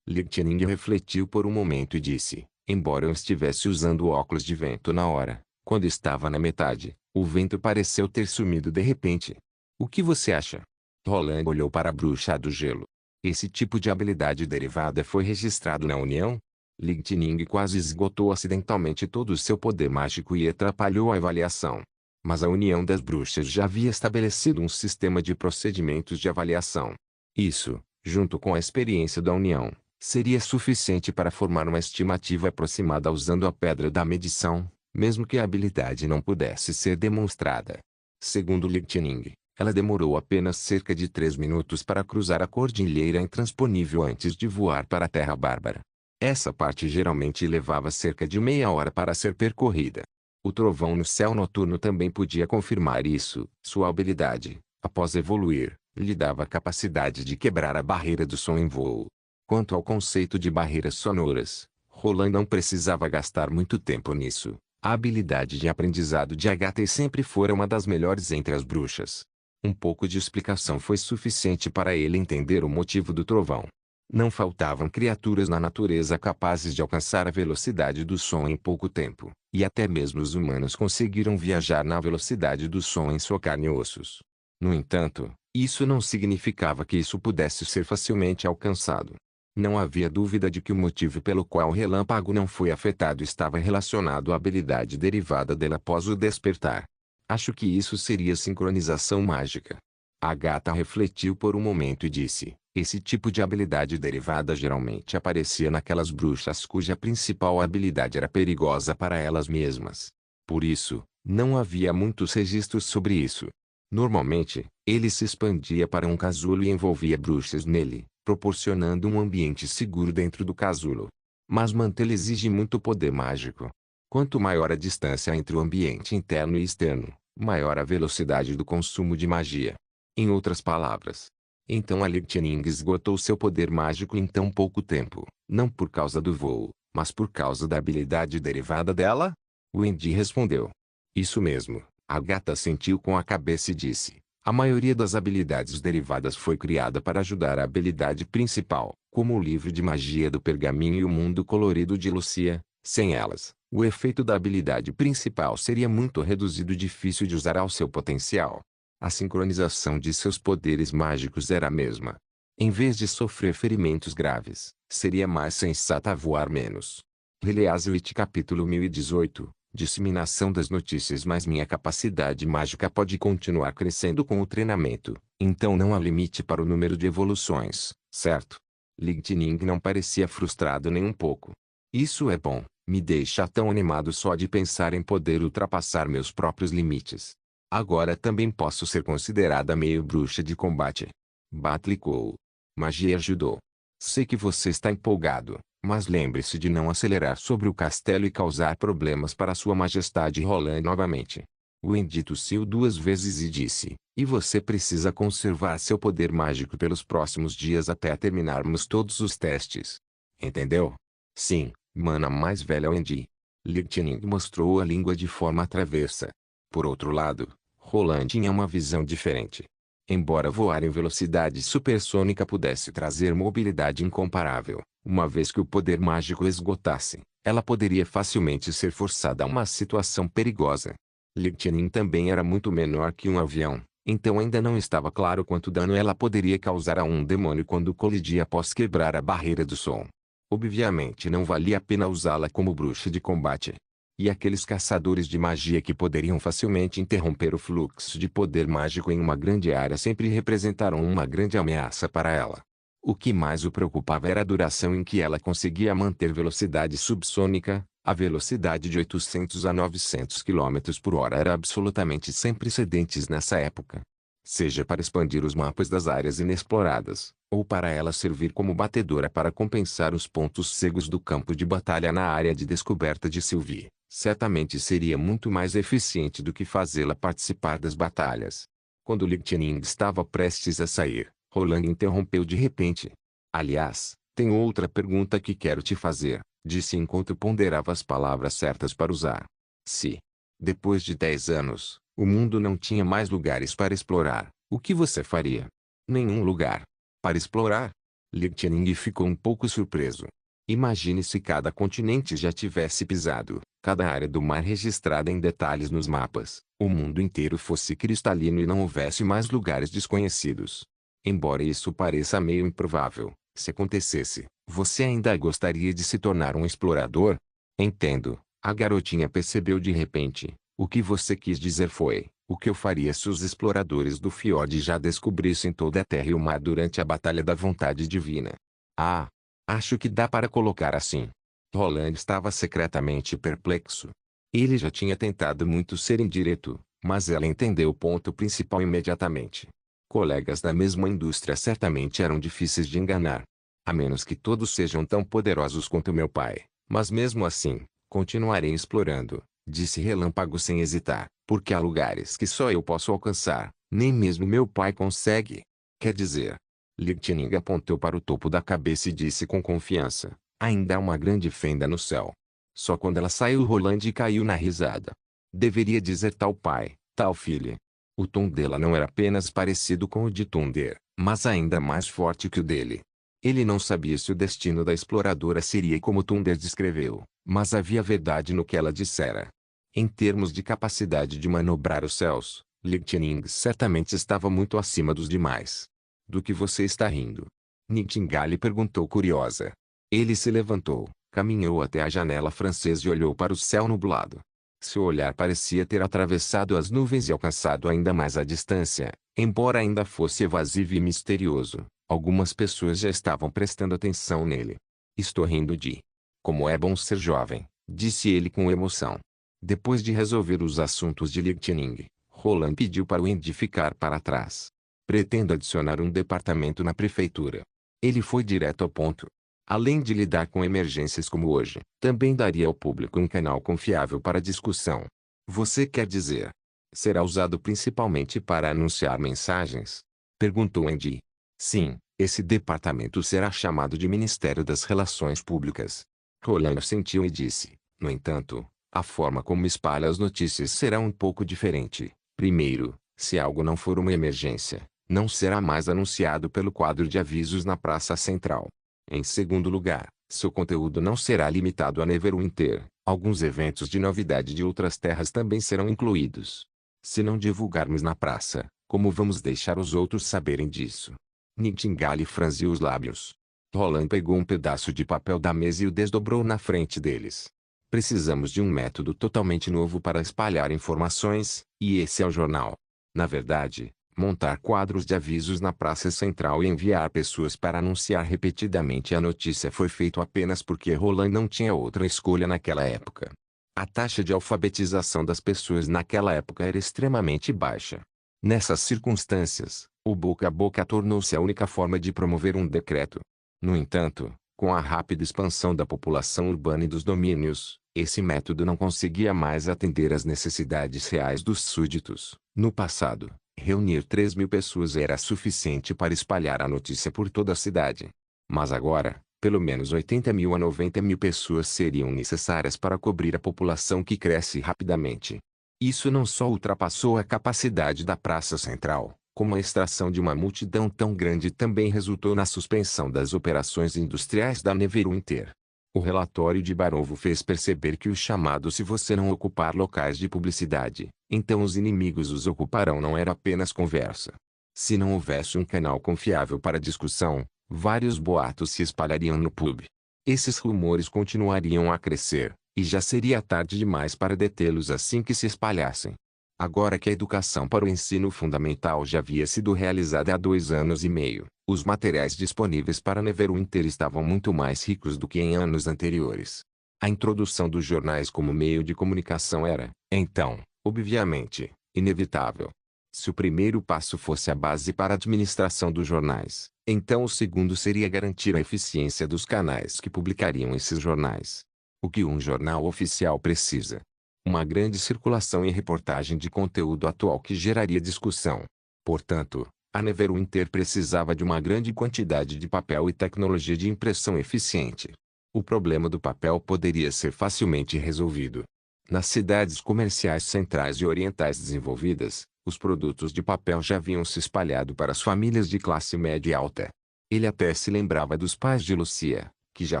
Li Qining refletiu por um momento e disse, embora eu estivesse usando óculos de vento na hora, quando estava na metade, o vento pareceu ter sumido de repente. O que você acha? Roland olhou para a bruxa do gelo. Esse tipo de habilidade derivada foi registrado na União? Li Qining quase esgotou acidentalmente todo o seu poder mágico e atrapalhou a avaliação. Mas a União das Bruxas já havia estabelecido um sistema de procedimentos de avaliação. Isso, junto com a experiência da União, seria suficiente para formar uma estimativa aproximada usando a pedra da medição, mesmo que a habilidade não pudesse ser demonstrada. Segundo Li Qining, ela demorou apenas cerca de 3 minutos para cruzar a Cordilheira Intransponível antes de voar para a Terra Bárbara. Essa parte geralmente levava cerca de meia hora para ser percorrida. O trovão no céu noturno também podia confirmar isso. Sua habilidade, após evoluir, Lhe dava a capacidade de quebrar a barreira do som em voo. Quanto ao conceito de barreiras sonoras, Roland não precisava gastar muito tempo nisso. A habilidade de aprendizado de Agatha sempre fora uma das melhores entre as bruxas. Um pouco de explicação foi suficiente para ele entender o motivo do trovão. Não faltavam criaturas na natureza capazes de alcançar a velocidade do som em pouco tempo, e até mesmo os humanos conseguiram viajar na velocidade do som em sua carne e ossos. No entanto, isso não significava que isso pudesse ser facilmente alcançado. Não havia dúvida de que o motivo pelo qual o relâmpago não foi afetado estava relacionado à habilidade derivada dele após o despertar. Acho que isso seria sincronização mágica. Agatha refletiu por um momento e disse: esse tipo de habilidade derivada geralmente aparecia naquelas bruxas cuja principal habilidade era perigosa para elas mesmas. Por isso, não havia muitos registros sobre isso. Normalmente, ele se expandia para um casulo e envolvia bruxas nele, proporcionando um ambiente seguro dentro do casulo. Mas mantê-lo exige muito poder mágico. Quanto maior a distância entre o ambiente interno e externo, maior a velocidade do consumo de magia. Em outras palavras, então a Lightning esgotou seu poder mágico em tão pouco tempo, não por causa do voo, mas por causa da habilidade derivada dela? Wendy respondeu. Isso mesmo. Agatha sentiu com a cabeça e disse: a maioria das habilidades derivadas foi criada para ajudar a habilidade principal, como o livro de magia do pergaminho e o mundo colorido de Lucia. Sem elas, o efeito da habilidade principal seria muito reduzido e difícil de usar ao seu potencial. A sincronização de seus poderes mágicos era a mesma. Em vez de sofrer ferimentos graves, seria mais sensata voar menos. Heliaswit capítulo 1018. Disseminação das notícias. Mas minha capacidade mágica pode continuar crescendo com o treinamento, então não há limite para o número de evoluções, certo? Lightning não parecia frustrado nem um pouco. Isso é bom, me deixa tão animado só de pensar em poder ultrapassar meus próprios limites. Agora também posso ser considerada meio bruxa de combate. Batlicou. Magia ajudou. Sei que você está empolgado, mas lembre-se de não acelerar sobre o castelo e causar problemas para Sua Majestade Roland novamente. Wendy tossiu 2 vezes e disse: e você precisa conservar seu poder mágico pelos próximos dias até terminarmos todos os testes. Entendeu? Sim, mana mais velha Wendy. Lightning mostrou a língua de forma travessa. Por outro lado, Roland tinha uma visão diferente. Embora voar em velocidade supersônica pudesse trazer mobilidade incomparável, uma vez que o poder mágico esgotasse, ela poderia facilmente ser forçada a uma situação perigosa. Lightning também era muito menor que um avião, então ainda não estava claro quanto dano ela poderia causar a um demônio quando colidia após quebrar a barreira do som. Obviamente não valia a pena usá-la como bruxa de combate. E aqueles caçadores de magia que poderiam facilmente interromper o fluxo de poder mágico em uma grande área sempre representaram uma grande ameaça para ela. O que mais o preocupava era a duração em que ela conseguia manter velocidade subsônica. A velocidade de 800 a 900 km por hora era absolutamente sem precedentes nessa época. Seja para expandir os mapas das áreas inexploradas, ou para ela servir como batedora para compensar os pontos cegos do campo de batalha na área de descoberta de Sylvie, certamente seria muito mais eficiente do que fazê-la participar das batalhas. Quando Lightning estava prestes a sair, Roland interrompeu de repente. Aliás, tenho outra pergunta que quero te fazer, disse enquanto ponderava as palavras certas para usar. Se, depois de 10 anos, o mundo não tinha mais lugares para explorar, o que você faria? Nenhum lugar. Para explorar? Lightning ficou um pouco surpreso. Imagine se cada continente já tivesse pisado, cada área do mar registrada em detalhes nos mapas, o mundo inteiro fosse cristalino e não houvesse mais lugares desconhecidos. Embora isso pareça meio improvável, se acontecesse, você ainda gostaria de se tornar um explorador? Entendo, a garotinha percebeu de repente. O que você quis dizer foi: o que eu faria se os exploradores do fiord já descobrissem toda a terra e o mar durante a Batalha da Vontade Divina? Ah, acho que dá para colocar assim. Roland estava secretamente perplexo. Ele já tinha tentado muito ser indireto, mas ela entendeu o ponto principal imediatamente. Colegas da mesma indústria certamente eram difíceis de enganar. A menos que todos sejam tão poderosos quanto meu pai, mas mesmo assim, continuarei explorando, disse Relâmpago sem hesitar, porque há lugares que só eu posso alcançar, nem mesmo meu pai consegue. Quer dizer? Lieutenant apontou para o topo da cabeça e disse com confiança, ainda há uma grande fenda no céu. Só quando ela saiu Roland caiu na risada. Deveria dizer tal pai, tal filha. O tom dela não era apenas parecido com o de Thunder, mas ainda mais forte que o dele. Ele não sabia se o destino da exploradora seria como Thunder descreveu, mas havia verdade no que ela dissera. Em termos de capacidade de manobrar os céus, Lieutenant certamente estava muito acima dos demais. Do que você está rindo? Nightingale perguntou curiosa. Ele se levantou, caminhou até a janela francesa e olhou para o céu nublado. Seu olhar parecia ter atravessado as nuvens e alcançado ainda mais a distância, embora ainda fosse evasivo e misterioso. Algumas pessoas já estavam prestando atenção nele. Estou rindo de... Como é bom ser jovem, disse ele com emoção. Depois de resolver os assuntos de Lieutenant, Roland pediu para o Indy ficar para trás. Pretendo adicionar um departamento na prefeitura. Ele foi direto ao ponto. Além de lidar com emergências como hoje, também daria ao público um canal confiável para discussão. Você quer dizer? Será usado principalmente para anunciar mensagens? Perguntou Andy. Sim, esse departamento será chamado de Ministério das Relações Públicas. Roland assentiu e disse, no entanto, a forma como espalha as notícias será um pouco diferente. Primeiro, se algo não for uma emergência, não será mais anunciado pelo quadro de avisos na Praça Central. Em segundo lugar, seu conteúdo não será limitado a Neverwinter. Alguns eventos de novidade de outras terras também serão incluídos. Se não divulgarmos na praça, como vamos deixar os outros saberem disso? Nightingale franziu os lábios. Roland pegou um pedaço de papel da mesa e o desdobrou na frente deles. Precisamos de um método totalmente novo para espalhar informações, e esse é o jornal. Na verdade, montar quadros de avisos na praça central e enviar pessoas para anunciar repetidamente a notícia foi feito apenas porque Roland não tinha outra escolha naquela época. A taxa de alfabetização das pessoas naquela época era extremamente baixa. Nessas circunstâncias, o boca a boca tornou-se a única forma de promover um decreto. No entanto, com a rápida expansão da população urbana e dos domínios, esse método não conseguia mais atender às necessidades reais dos súditos. No passado, reunir 3.000 pessoas era suficiente para espalhar a notícia por toda a cidade. Mas agora, pelo menos 80.000 a 90.000 pessoas seriam necessárias para cobrir a população que cresce rapidamente. Isso não só ultrapassou a capacidade da Praça Central, como a extração de uma multidão tão grande também resultou na suspensão das operações industriais da Neverwinter. O relatório de Barovo fez perceber que o chamado "se você não ocupar locais de publicidade, então os inimigos os ocuparão" não era apenas conversa. Se não houvesse um canal confiável para discussão, vários boatos se espalhariam no pub. Esses rumores continuariam a crescer, e já seria tarde demais para detê-los assim que se espalhassem. Agora que a educação para o ensino fundamental já havia sido realizada há 2 anos e meio, os materiais disponíveis para Neverwinter estavam muito mais ricos do que em anos anteriores. A introdução dos jornais como meio de comunicação era, então, obviamente, inevitável. Se o primeiro passo fosse a base para a administração dos jornais, então o segundo seria garantir a eficiência dos canais que publicariam esses jornais. O que um jornal oficial precisa? Uma grande circulação e reportagem de conteúdo atual que geraria discussão. Portanto, a Neverwinter precisava de uma grande quantidade de papel e tecnologia de impressão eficiente. O problema do papel poderia ser facilmente resolvido. Nas cidades comerciais centrais e orientais desenvolvidas, os produtos de papel já haviam se espalhado para as famílias de classe média e alta. Ele até se lembrava dos pais de Lucia, que já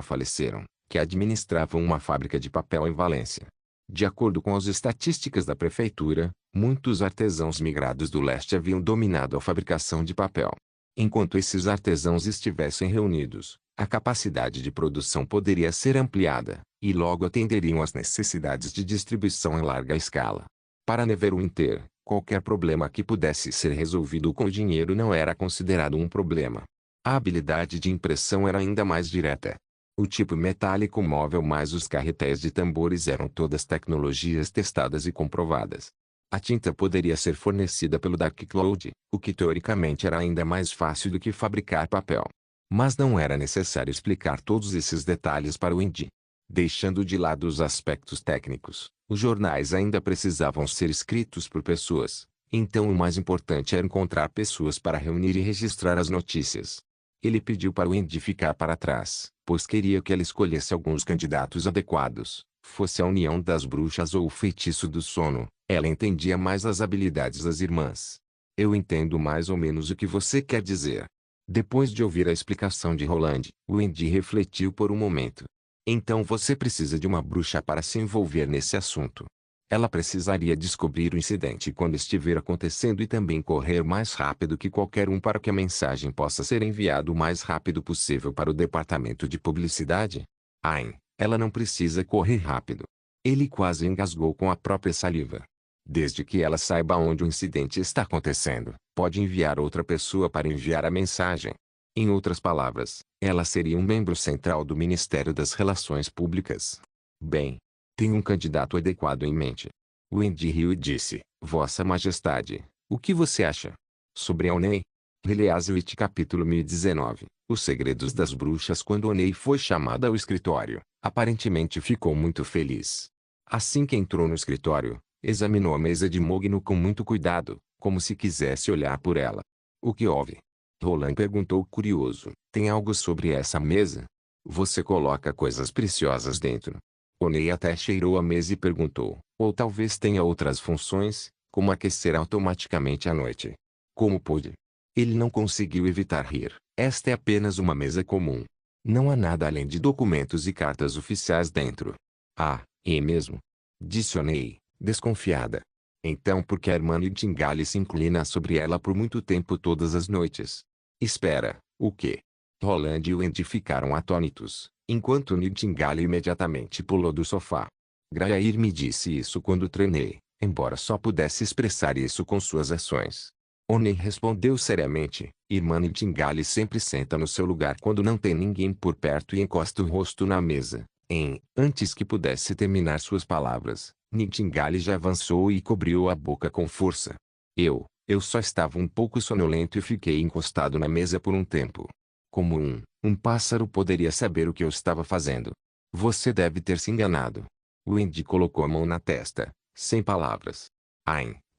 faleceram, que administravam uma fábrica de papel em Valência. De acordo com as estatísticas da prefeitura, muitos artesãos migrados do leste haviam dominado a fabricação de papel. Enquanto esses artesãos estivessem reunidos, a capacidade de produção poderia ser ampliada, e logo atenderiam às necessidades de distribuição em larga escala. Para Neverwinter, qualquer problema que pudesse ser resolvido com dinheiro não era considerado um problema. A habilidade de impressão era ainda mais direta. O tipo metálico móvel mais os carretéis de tambores eram todas tecnologias testadas e comprovadas. A tinta poderia ser fornecida pelo Dark Cloud, o que teoricamente era ainda mais fácil do que fabricar papel. Mas não era necessário explicar todos esses detalhes para o Indy. Deixando de lado os aspectos técnicos, os jornais ainda precisavam ser escritos por pessoas, Então o mais importante era encontrar pessoas para reunir e registrar as notícias. Ele pediu para Wendy ficar para trás, pois queria que ela escolhesse alguns candidatos adequados, fosse a união das bruxas ou o feitiço do sono. Ela entendia mais as habilidades das irmãs. Eu entendo mais ou menos o que você quer dizer. Depois de ouvir a explicação de Roland, Wendy refletiu por um momento. Então você precisa de uma bruxa para se envolver nesse assunto. Ela precisaria descobrir o incidente quando estiver acontecendo e também correr mais rápido que qualquer um para que a mensagem possa ser enviada o mais rápido possível para o departamento de publicidade. Ela não precisa correr rápido. Ele quase engasgou com a própria saliva. Desde que ela saiba onde o incidente está acontecendo, pode enviar outra pessoa para enviar a mensagem. Em outras palavras, ela seria um membro central do Ministério das Relações Públicas. Bem, tenho um candidato adequado em mente. Wendy riu e disse, Vossa Majestade, o que você acha? Sobre Onei? Release capítulo 1019, Os Segredos das Bruxas. Quando Onei foi chamada ao escritório, aparentemente ficou muito feliz. Assim que entrou no escritório, examinou a mesa de Mogno com muito cuidado, como se quisesse olhar por ela. O que houve? Roland perguntou curioso. Tem algo sobre essa mesa? Você coloca coisas preciosas dentro. Onei até cheirou a mesa e perguntou, ou talvez tenha outras funções, como aquecer automaticamente à noite. Como pôde? Ele não conseguiu evitar rir. Esta é apenas uma mesa comum. Não há nada além de documentos e cartas oficiais dentro. É mesmo? Disse Onei, desconfiada. Então por que a irmã Nightingale se inclina sobre ela por muito tempo todas as noites? Espera, o quê? Roland e Wendy ficaram atônitos, enquanto Nightingale imediatamente pulou do sofá. Grayair me disse isso quando treinei, embora só pudesse expressar isso com suas ações. Onei respondeu seriamente, Irmã Nightingale sempre senta no seu lugar quando não tem ninguém por perto e encosta o rosto na mesa. Antes que pudesse terminar suas palavras, Nightingale já avançou e cobriu a boca com força. Eu só estava um pouco sonolento e fiquei encostado na mesa por um tempo. Como um pássaro poderia saber o que eu estava fazendo? Você deve ter se enganado. Wendy colocou a mão na testa, sem palavras.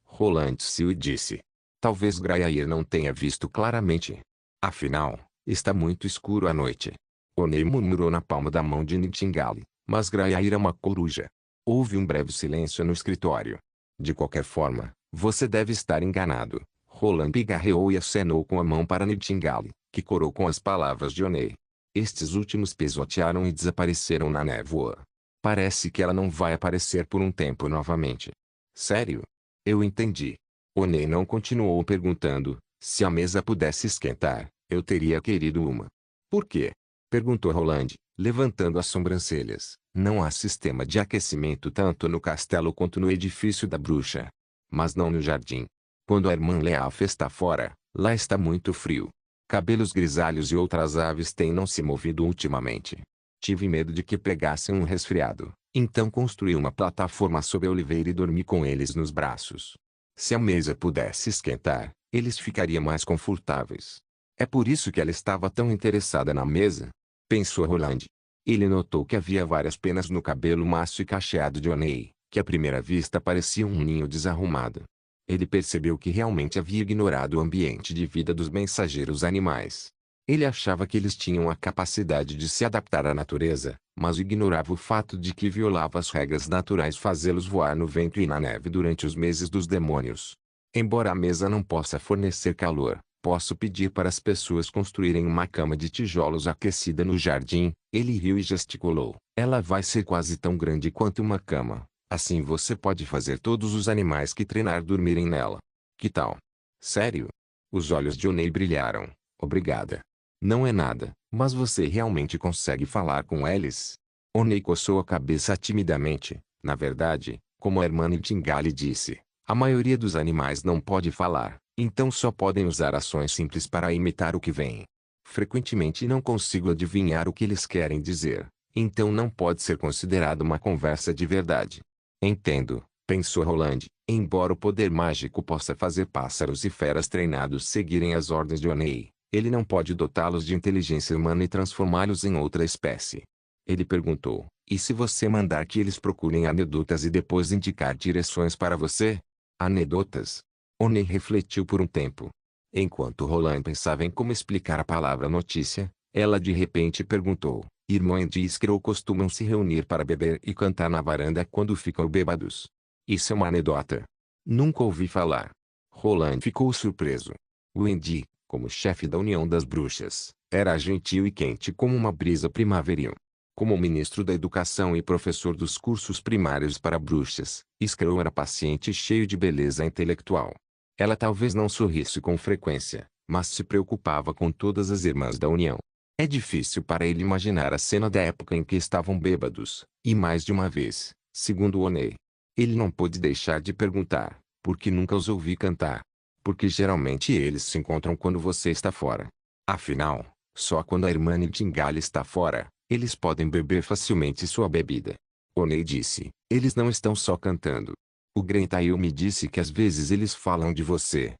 Roland riu e disse. Talvez Grayair não tenha visto claramente. Afinal, está muito escuro à noite. Onei murmurou na palma da mão de Nightingale, mas Grayair é uma coruja. Houve um breve silêncio no escritório. De qualquer forma, você deve estar enganado. Roland pigarreou e acenou com a mão para Nightingale, que corou com as palavras de Onei. Estes últimos pisotearam e desapareceram na névoa. Parece que ela não vai aparecer por um tempo novamente. Sério? Eu entendi. Onei não continuou perguntando, se a mesa pudesse esquentar, eu teria querido uma. Por quê? Perguntou Roland, levantando as sobrancelhas. Não há sistema de aquecimento tanto no castelo quanto no edifício da bruxa. Mas não no jardim. Quando a irmã Leaf está fora, lá está muito frio. Cabelos grisalhos e outras aves têm não se movido ultimamente. Tive medo de que pegassem um resfriado, então construí uma plataforma sob a oliveira e dormi com eles nos braços. Se a mesa pudesse esquentar, eles ficariam mais confortáveis. É por isso que ela estava tão interessada na mesa? Pensou Roland. Ele notou que havia várias penas no cabelo macio e cacheado de Onei, que à primeira vista parecia um ninho desarrumado. Ele percebeu que realmente havia ignorado o ambiente de vida dos mensageiros animais. Ele achava que eles tinham a capacidade de se adaptar à natureza, mas ignorava o fato de que violava as regras naturais fazê-los voar no vento e na neve durante os meses dos demônios. Embora a mesa não possa fornecer calor, posso pedir para as pessoas construírem uma cama de tijolos aquecida no jardim. Ele riu e gesticulou. Ela vai ser quase tão grande quanto uma cama. Assim você pode fazer todos os animais que treinar dormirem nela. Que tal? Sério? Os olhos de Onei brilharam. Obrigada. Não é nada, mas você realmente consegue falar com eles? Onei coçou a cabeça timidamente. Na verdade, como a irmã Nightingale disse, a maioria dos animais não pode falar, então só podem usar ações simples para imitar o que vem. Frequentemente não consigo adivinhar o que eles querem dizer, então não pode ser considerado uma conversa de verdade. Entendo, pensou Roland, embora o poder mágico possa fazer pássaros e feras treinados seguirem as ordens de Onei, ele não pode dotá-los de inteligência humana e transformá-los em outra espécie. Ele perguntou, e se você mandar que eles procurem anedotas e depois indicar direções para você? Anedotas? Oney refletiu por um tempo. Enquanto Roland pensava em como explicar a palavra notícia, ela de repente perguntou: Irmã e Iskro costumam se reunir para beber e cantar na varanda quando ficam bêbados. Isso é uma anedota. Nunca ouvi falar. Roland ficou surpreso. Wendy, como chefe da União das Bruxas, era gentil e quente como uma brisa primaveril. Como ministro da Educação e professor dos cursos primários para bruxas, Iskro era paciente e cheio de beleza intelectual. Ela talvez não sorrisse com frequência, mas se preocupava com todas as irmãs da União. É difícil para ele imaginar a cena da época em que estavam bêbados, e mais de uma vez, segundo Oney. Ele não pôde deixar de perguntar, por que nunca os ouvi cantar? Porque geralmente eles se encontram quando você está fora. Afinal, só quando a irmã Nightingale está fora, eles podem beber facilmente sua bebida. Oney disse, eles não estão só cantando. O Grentail me disse que às vezes eles falam de você.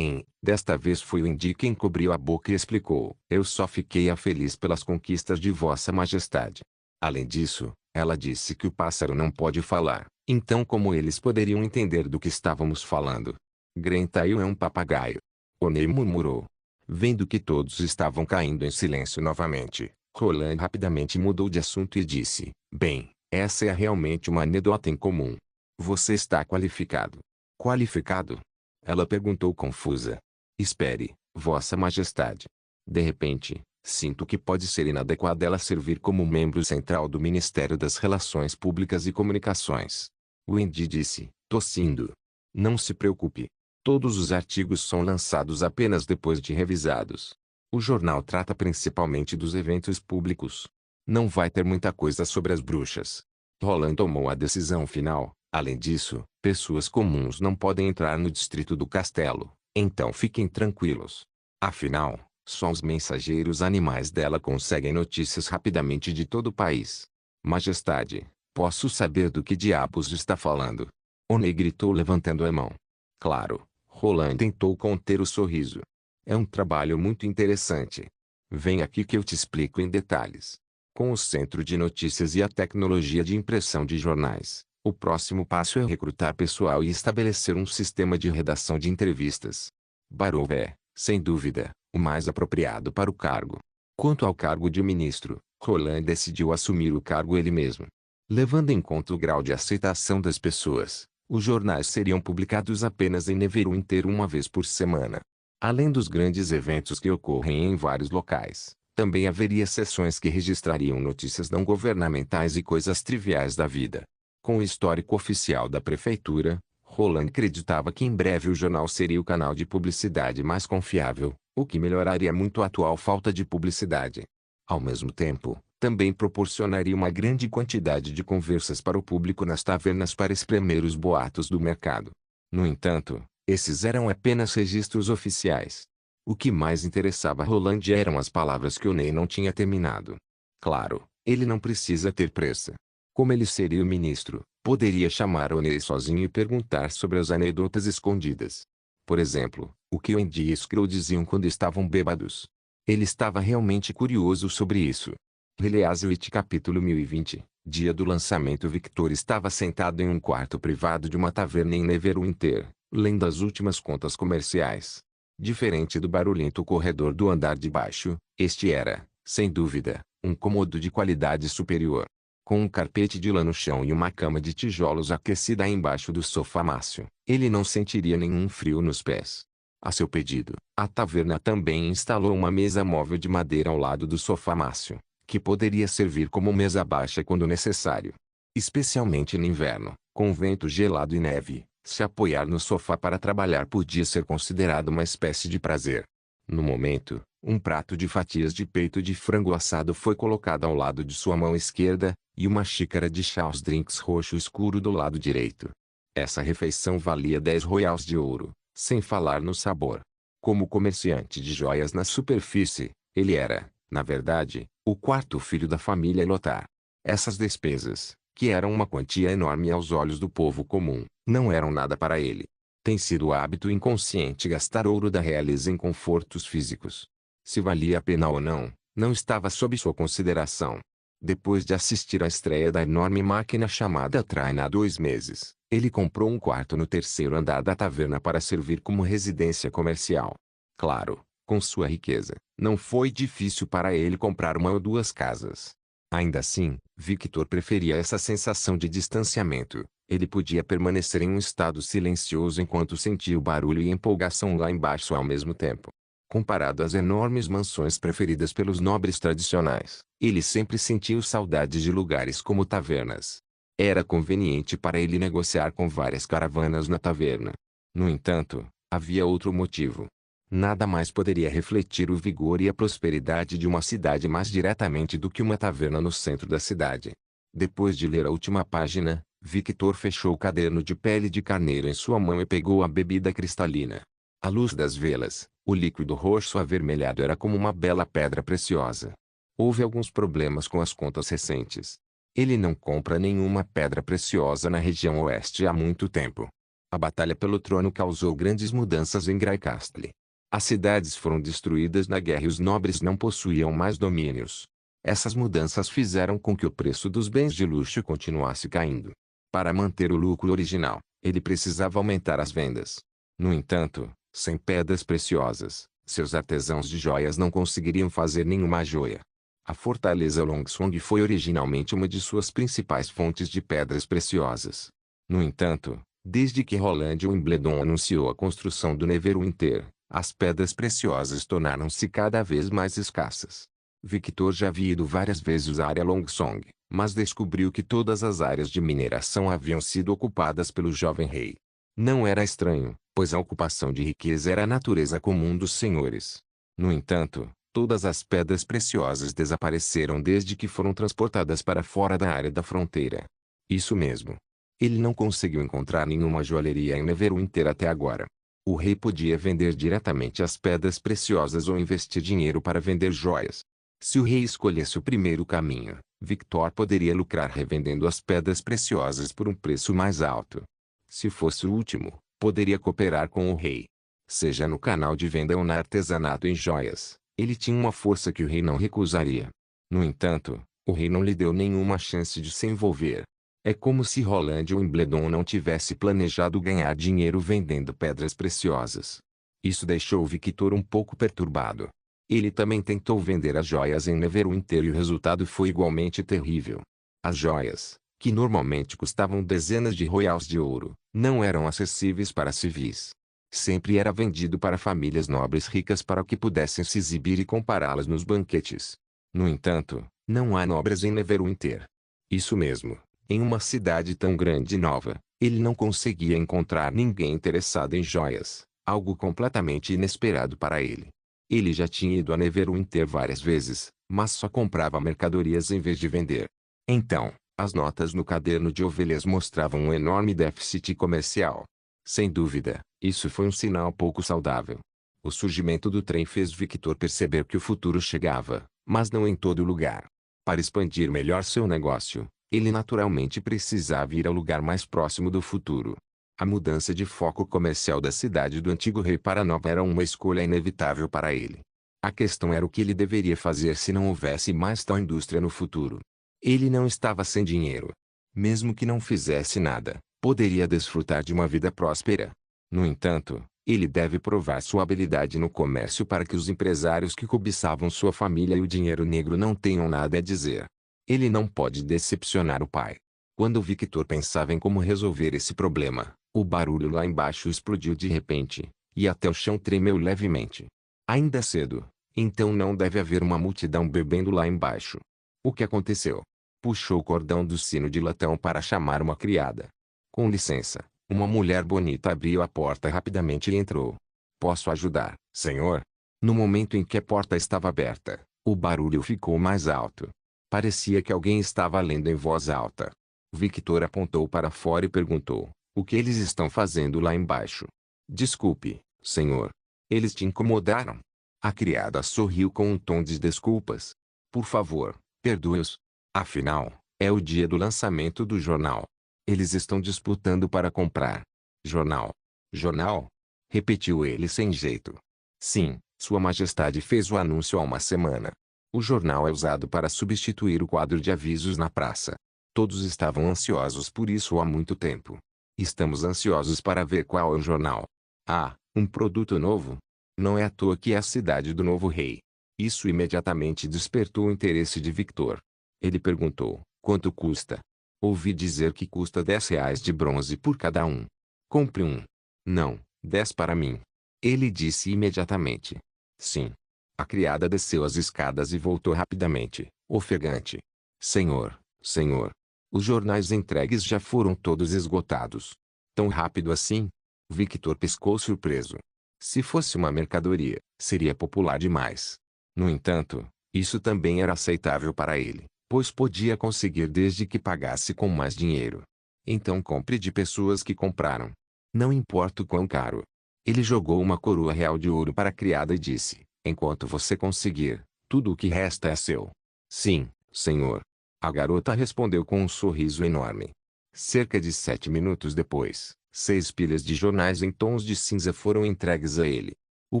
Desta vez foi o Indy quem cobriu a boca e explicou. Eu só fiquei feliz pelas conquistas de Vossa Majestade. Além disso, ela disse que o pássaro não pode falar. Então como eles poderiam entender do que estávamos falando? Grentail é um papagaio. Oney murmurou. Vendo que todos estavam caindo em silêncio novamente, Roland rapidamente mudou de assunto e disse, bem, essa é realmente uma anedota incomum. Você está qualificado. Qualificado? Ela perguntou confusa. Espere, Vossa Majestade. De repente, sinto que pode ser inadequado ela servir como membro central do Ministério das Relações Públicas e Comunicações. Wendy disse, tossindo. Não se preocupe. Todos os artigos são lançados apenas depois de revisados. O jornal trata principalmente dos eventos públicos. Não vai ter muita coisa sobre as bruxas. Roland tomou a decisão final. Além disso, pessoas comuns não podem entrar no distrito do castelo, então fiquem tranquilos. Afinal, só os mensageiros animais dela conseguem notícias rapidamente de todo o país. Majestade, posso saber do que diabos está falando? Oney gritou levantando a mão. Claro, Roland tentou conter o sorriso. É um trabalho muito interessante. Vem aqui que eu te explico em detalhes. Com o Centro de Notícias e a tecnologia de impressão de jornais, o próximo passo é recrutar pessoal e estabelecer um sistema de redação de entrevistas. Barrow é, sem dúvida, o mais apropriado para o cargo. Quanto ao cargo de ministro, Roland decidiu assumir o cargo ele mesmo. Levando em conta o grau de aceitação das pessoas, os jornais seriam publicados apenas em Neveru inteiro uma vez por semana. Além dos grandes eventos que ocorrem em vários locais, também haveria seções que registrariam notícias não governamentais e coisas triviais da vida. Com o histórico oficial da prefeitura, Roland acreditava que em breve o jornal seria o canal de publicidade mais confiável, o que melhoraria muito a atual falta de publicidade. Ao mesmo tempo, também proporcionaria uma grande quantidade de conversas para o público nas tavernas para espremer os boatos do mercado. No entanto, esses eram apenas registros oficiais. O que mais interessava a Roland eram as palavras que Oney não tinha terminado. Claro, ele não precisa ter pressa. Como ele seria o ministro, poderia chamar Oney sozinho e perguntar sobre as anedotas escondidas. Por exemplo, o que Wendy e Iskro diziam quando estavam bêbados. Ele estava realmente curioso sobre isso. Release capítulo 1020, dia do lançamento. Victor estava sentado em um quarto privado de uma taverna em Neverwinter, lendo as últimas contas comerciais. Diferente do barulhento corredor do andar de baixo, este era, sem dúvida, um cômodo de qualidade superior. Com um carpete de lã no chão e uma cama de tijolos aquecida embaixo do sofá mácio, ele não sentiria nenhum frio nos pés. A seu pedido, a taverna também instalou uma mesa móvel de madeira ao lado do sofá mácio, que poderia servir como mesa baixa quando necessário. Especialmente no inverno, com vento gelado e neve, se apoiar no sofá para trabalhar podia ser considerado uma espécie de prazer. No momento, um prato de fatias de peito de frango assado foi colocado ao lado de sua mão esquerda, e uma xícara de chá aos drinks roxo escuro do lado direito. Essa refeição valia 10 royals de ouro, sem falar no sabor. Como comerciante de joias na superfície, ele era, na verdade, o quarto filho da família Lothar. Essas despesas, que eram uma quantia enorme aos olhos do povo comum, não eram nada para ele. Tem sido hábito inconsciente gastar ouro da realeza em confortos físicos. Se valia a pena ou não, não estava sob sua consideração. Depois de assistir à estreia da enorme máquina chamada Train há 2 meses, Ele comprou um quarto no terceiro andar da taverna para servir como residência comercial. Claro, com sua riqueza, não foi difícil para ele comprar uma ou duas casas. Ainda assim, Victor preferia essa sensação de distanciamento. Ele podia permanecer em um estado silencioso enquanto sentia o barulho e empolgação lá embaixo ao mesmo tempo. Comparado às enormes mansões preferidas pelos nobres tradicionais, ele sempre sentiu saudades de lugares como tavernas. Era conveniente para ele negociar com várias caravanas na taverna. No entanto, havia outro motivo. Nada mais poderia refletir o vigor e a prosperidade de uma cidade mais diretamente do que uma taverna no centro da cidade. Depois de ler a última página, Victor fechou o caderno de pele de carneiro em sua mão e pegou a bebida cristalina. À luz das velas, o líquido roxo avermelhado era como uma bela pedra preciosa. Houve alguns problemas com as contas recentes. Ele não compra nenhuma pedra preciosa na região oeste há muito tempo. A batalha pelo trono causou grandes mudanças em Graicastle. As cidades foram destruídas na guerra e os nobres não possuíam mais domínios. Essas mudanças fizeram com que o preço dos bens de luxo continuasse caindo. Para manter o lucro original, ele precisava aumentar as vendas. No entanto, sem pedras preciosas, seus artesãos de joias não conseguiriam fazer nenhuma joia. A fortaleza Longswong foi originalmente uma de suas principais fontes de pedras preciosas. No entanto, desde que Roland Wimbledon anunciou a construção do Neverwinter, as pedras preciosas tornaram-se cada vez mais escassas. Victor já havia ido várias vezes à área Longswong, mas descobriu que todas as áreas de mineração haviam sido ocupadas pelo jovem rei. Não era estranho, pois a ocupação de riqueza era a natureza comum dos senhores. No entanto, todas as pedras preciosas desapareceram desde que foram transportadas para fora da área da fronteira. Isso mesmo. Ele não conseguiu encontrar nenhuma joalheria em Neverwinter até agora. O rei podia vender diretamente as pedras preciosas ou investir dinheiro para vender joias. Se o rei escolhesse o primeiro caminho, Victor poderia lucrar revendendo as pedras preciosas por um preço mais alto. Se fosse o último, poderia cooperar com o rei. Seja no canal de venda ou na artesanato em joias, ele tinha uma força que o rei não recusaria. No entanto, o rei não lhe deu nenhuma chance de se envolver. É como se Roland Wimbledon não tivesse planejado ganhar dinheiro vendendo pedras preciosas. Isso deixou Victor um pouco perturbado. Ele também tentou vender as joias em Neverwinter e o resultado foi igualmente terrível. As joias, que normalmente custavam dezenas de royals de ouro, não eram acessíveis para civis. Sempre era vendido para famílias nobres ricas para que pudessem se exibir e compará-las nos banquetes. No entanto, não há nobres em Neverwinter. Isso mesmo. Em uma cidade tão grande e nova, ele não conseguia encontrar ninguém interessado em joias, algo completamente inesperado para ele. Ele já tinha ido a Neverwinter várias vezes, mas só comprava mercadorias em vez de vender. Então, as notas no caderno de ovelhas mostravam um enorme déficit comercial. Sem dúvida, isso foi um sinal pouco saudável. O surgimento do trem fez Victor perceber que o futuro chegava, mas não em todo lugar. Para expandir melhor seu negócio, ele naturalmente precisava ir ao lugar mais próximo do futuro. A mudança de foco comercial da cidade do antigo rei para a nova era uma escolha inevitável para ele. A questão era o que ele deveria fazer se não houvesse mais tal indústria no futuro. Ele não estava sem dinheiro. Mesmo que não fizesse nada, poderia desfrutar de uma vida próspera. No entanto, ele deve provar sua habilidade no comércio para que os empresários que cobiçavam sua família e o dinheiro negro não tenham nada a dizer. Ele não pode decepcionar o pai. Quando Victor pensava em como resolver esse problema, o barulho lá embaixo explodiu de repente, e até o chão tremeu levemente. Ainda cedo, então não deve haver uma multidão bebendo lá embaixo. O que aconteceu? Puxou o cordão do sino de latão para chamar uma criada. Com licença, uma mulher bonita abriu a porta rapidamente e entrou. Posso ajudar, senhor? No momento em que a porta estava aberta, o barulho ficou mais alto. Parecia que alguém estava lendo em voz alta. Victor apontou para fora e perguntou: o que eles estão fazendo lá embaixo? Desculpe, senhor. Eles te incomodaram? A criada sorriu com um tom de desculpas. Por favor, perdoe-os. Afinal, é o dia do lançamento do jornal. Eles estão disputando para comprar. Jornal? Jornal? Repetiu ele sem jeito. Sim, Sua Majestade fez o anúncio há uma semana. O jornal é usado para substituir o quadro de avisos na praça. Todos estavam ansiosos por isso há muito tempo. Estamos ansiosos para ver qual é o jornal. Ah, um produto novo? Não é à toa que é a cidade do novo rei. Isso imediatamente despertou o interesse de Victor. Ele perguntou, quanto custa? Ouvi dizer que custa R$ 10 de bronze por cada um. Compre um. Não, 10 para mim. Ele disse imediatamente. Sim. A criada desceu as escadas e voltou rapidamente, ofegante. Senhor, senhor. Os jornais entregues já foram todos esgotados. Tão rápido assim? Victor piscou surpreso. Se fosse uma mercadoria, seria popular demais. No entanto, isso também era aceitável para ele, pois podia conseguir desde que pagasse com mais dinheiro. Então compre de pessoas que compraram. Não importa o quão caro. Ele jogou uma coroa real de ouro para a criada e disse, enquanto você conseguir, tudo o que resta é seu. Sim, senhor. A garota respondeu com um sorriso enorme. Cerca de 7 minutos depois, 6 pilhas de jornais em tons de cinza foram entregues a ele. O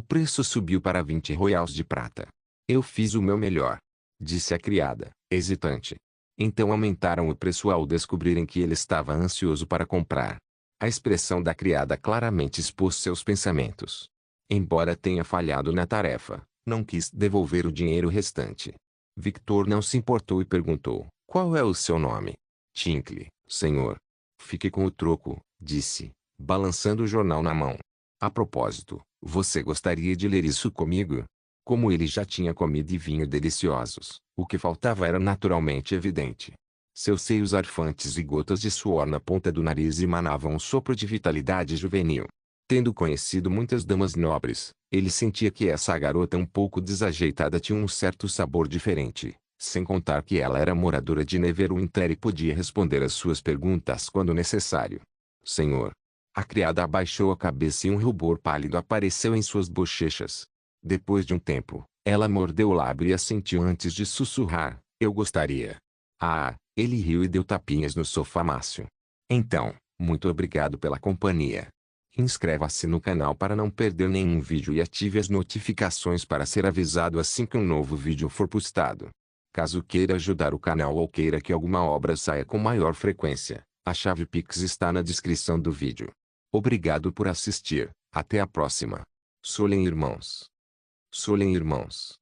preço subiu para 20 royals de prata. Eu fiz o meu melhor, disse a criada, hesitante. Então aumentaram o preço ao descobrirem que ele estava ansioso para comprar. A expressão da criada claramente expôs seus pensamentos. Embora tenha falhado na tarefa, não quis devolver o dinheiro restante. Victor não se importou e perguntou, qual é o seu nome? Tinkle, senhor. Fique com o troco, disse, balançando o jornal na mão. A propósito, você gostaria de ler isso comigo? Como ele já tinha comida e vinho deliciosos, o que faltava era naturalmente evidente. Seus seios arfantes e gotas de suor na ponta do nariz emanavam um sopro de vitalidade juvenil. Tendo conhecido muitas damas nobres, ele sentia que essa garota um pouco desajeitada tinha um certo sabor diferente, sem contar que ela era moradora de Neverwinter e podia responder às suas perguntas quando necessário. Senhor. A criada abaixou a cabeça e um rubor pálido apareceu em suas bochechas. Depois de um tempo, ela mordeu o lábio e assentiu antes de sussurrar, eu gostaria. Ah, ele riu e deu tapinhas no sofá mácio. Então, muito obrigado pela companhia. Inscreva-se no canal para não perder nenhum vídeo e ative as notificações para ser avisado assim que um novo vídeo for postado. Caso queira ajudar o canal ou queira que alguma obra saia com maior frequência, a chave Pix está na descrição do vídeo. Obrigado por assistir, até a próxima. Solem irmãos. Solem irmãos.